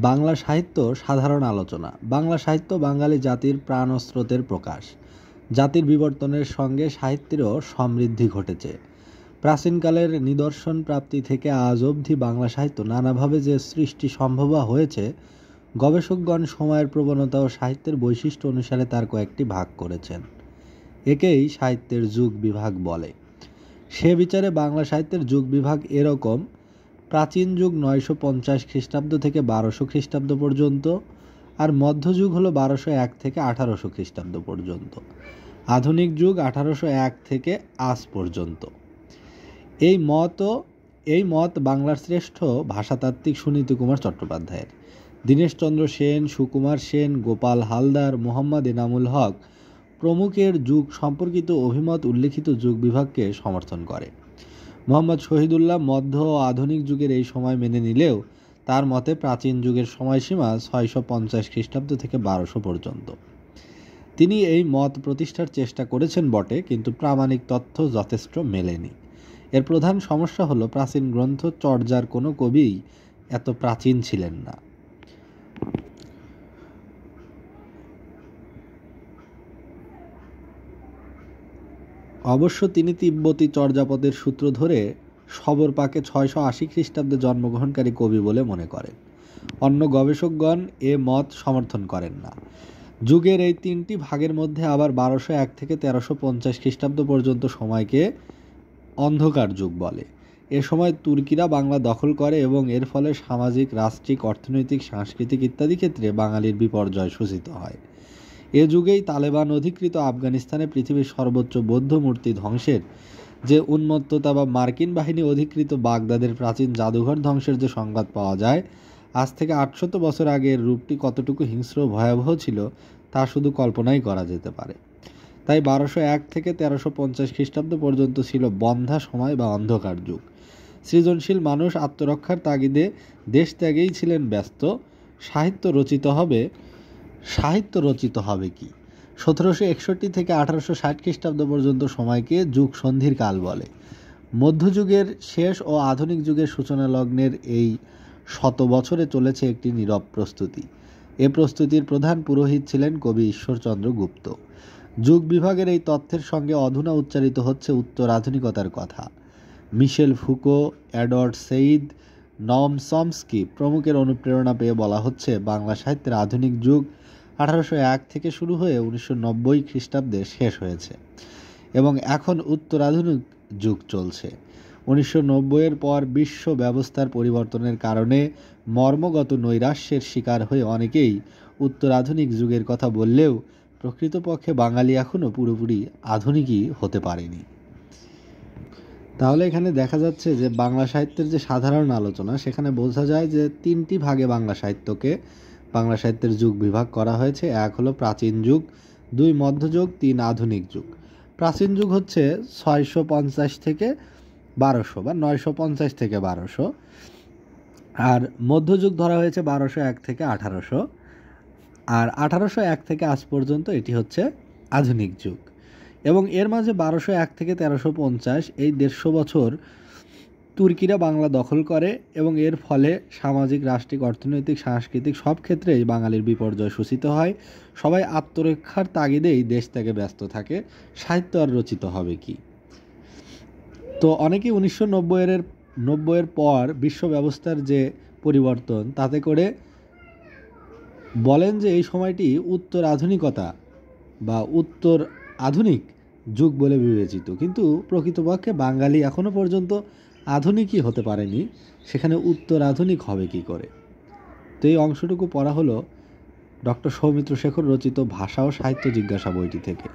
বাংলা সাহিত্য সাধারণ আলোচনা। বাংলা সাহিত্য বাঙালি জাতির প্রাণ ও স্রোতের প্রকাশ। জাতির বিবর্তনের সঙ্গে সাহিত্যেরও সমৃদ্ধি ঘটেছে। প্রাচীনকালের নিদর্শন প্রাপ্তি থেকে আজ অবধি বাংলা সাহিত্য নানাভাবে যে সৃষ্টি সম্ভব হয়েছে, গবেষকগণ সময়ের প্রবণতা ও সাহিত্যের বৈশিষ্ট্য অনুসারে তার কয়েকটি ভাগ করেছেন। একেই সাহিত্যের যুগ বিভাগ বলে। সে বিচারে বাংলা সাহিত্যের যুগ বিভাগ এরকম: প্রাচীন যুগ 950 খ্রিস্টাব্দ থেকে 1200 খ্রিস্টাব্দ পর্যন্ত, আর মধ্যযুগ হলো 1201 থেকে 1800 খ্রিস্টাব্দ পর্যন্ত। আধুনিক যুগ 1801 থেকে আজ পর্যন্ত। এই মত বাংলার শ্রেষ্ঠ ভাষাতাত্ত্বিক সুনীতি কুমার চট্টোপাধ্যায়ের। দীনেশচন্দ্র সেন, সুকুমার সেন, গোপাল হালদার, মোহাম্মদ এনামুল হক প্রমুখের যুগ সম্পর্কিত অভিমত উল্লিখিত যুগ বিভাগকে সমর্থন করে। মোহাম্মদ শহীদুল্লাহ মধ্য ও আধুনিক যুগের এই সময় মেনে নিলেও তার মতে প্রাচীন যুগের সময়সীমা 650 খ্রিস্টাব্দ থেকে 1200 পর্যন্ত। তিনি এই মত প্রতিষ্ঠার চেষ্টা করেছেন বটে, কিন্তু প্রামাণিক তথ্য যথেষ্ট মেলেনি। এর প্রধান সমস্যা হলো প্রাচীন গ্রন্থ চর্যার কোনো কবিই এত প্রাচীন ছিলেন না। অবশ্য তিনি তিব্বতী চর্যাপদের সূত্র ধরে সবরপাকে 680 খ্রিস্টাব্দে জন্মগ্রহণকারী কবি বলে মনে করেন। অন্য গবেষকগণ এ মত সমর্থন করেন না। যুগের এই তিনটি ভাগের মধ্যে আবার 1201 থেকে 1350 খ্রিস্টাব্দ পর্যন্ত সময়কে অন্ধকার যুগ বলে। এ সময় তুর্কিরা বাংলা দখল করে এবং এর ফলে সামাজিক, রাষ্ট্রিক, অর্থনৈতিক, সাংস্কৃতিক ইত্যাদি ক্ষেত্রে বাঙালির বিপর্যয় সূচিত হয়। এ যুগেই তালেবান অধিকৃত আফগানিস্তানে পৃথিবীর সর্বোচ্চ বৌদ্ধ মূর্তি ধ্বংসের যে উন্মত্ততা বা মার্কিন বাহিনী অধিকৃত বাগদাদের প্রাচীন জাদুঘর ধ্বংসের যে সংবাদ পাওয়া যায়, আজ থেকে 800 বছর আগে এর রূপটি কতটুকু হিংস্র ভয়াবহ ছিল তা শুধু কল্পনাই করা যেতে পারে। তাই 1201 থেকে 1350 খ্রিস্টাব্দ পর্যন্ত ছিল বন্ধ্যা সময় বা অন্ধকার যুগ। সৃজনশীল মানুষ আত্মরক্ষার তাগিদে দেশ ত্যাগেই ছিলেন ব্যস্ত। সাহিত্য রচিত হবে কি? 1761 থেকে 1860 খ্রিস্টাব্দ পর্যন্ত সময়কে যুগ সন্ধির কাল বলে। মধ্যযুগের শেষ ও আধুনিক যুগের সূচনা লগ্নের এই 100 বছরে চলেছে একটি নীরব প্রস্তুতি। এ প্রস্তুতির প্রধান পুরোহিত ছিলেন কবি ঈশ্বরচন্দ্র গুপ্ত। যুগ বিভাগের এই তথ্যের সঙ্গে অধুনা উচ্চারিত হচ্ছে উত্তর আধুনিকতার কথা। মিশেল ফুকো, এডওয়ার্ড সেইদ, নম চমস্কি প্রমুখের অনুপ্রেরণা পেয়ে বলা হচ্ছে বাংলা সাহিত্যের আধুনিক যুগ 1801 থেকে শুরু হয়ে 1990 খ্রিস্টাব্দে শেষ হয়েছে এবং এখন উত্তরাধুনিক যুগ চলছে। 1990-এর পর বিশ্ব ব্যবস্থার পরিবর্তনের কারণে মর্মগত নৈরাশ্যের শিকার হয়ে অনেকেই উত্তরাধুনিক যুগের কথা বললেও প্রকৃতপক্ষে বাঙালি এখনও পুরোপুরি আধুনিকই হতে পারেনি। তাহলে এখানে দেখা যাচ্ছে যে বাংলা সাহিত্যের যে সাধারণ আলোচনা, সেখানে বোঝা যায় যে তিনটি ভাগে বাংলা সাহিত্যের যুগ বিভাগ করা হয়েছে। এক হলো প্রাচীন যুগ, 2 মধ্যযুগ, 3 আধুনিক যুগ। প্রাচীন যুগ হচ্ছে 650 থেকে 1200 বা 950 থেকে 1200, আর মধ্যযুগ ধরা হয়েছে 1201 থেকে 1800, আর 1801 থেকে আজ পর্যন্ত এটি হচ্ছে আধুনিক যুগ। এবং এর মাঝে 1201 থেকে 1350 এই 150 বছর তুর্কিরা বাংলা দখল করে এবং এর ফলে সামাজিক, রাষ্ট্রিক, অর্থনৈতিক, সাংস্কৃতিক সব ক্ষেত্রেই বাঙালির বিপর্যয় সূচিত হয়। সবাই আত্মরক্ষার তাগিদেই দেশ থেকে ব্যস্ত থাকে। সাহিত্য আর রচিত হবে কি? তো অনেকেই 1990-এর পর বিশ্ব ব্যবস্থার যে পরিবর্তন, তাতে করে বলেন যে এই সময়টি উত্তর আধুনিকতা বা উত্তর আধুনিক যুগ বলে বিবেচিত, কিন্তু প্রকৃতপক্ষে বাঙালি এখনও পর্যন্ত আধুনিকই হতে পারেনি, সেখানে উত্তর আধুনিক হবে কি করে? তো এই অংশটুকু পড়া হলো ডক্টর সৌমিত্র শেখর রচিত ভাষা ও সাহিত্য জিজ্ঞাসা বইটি থেকে।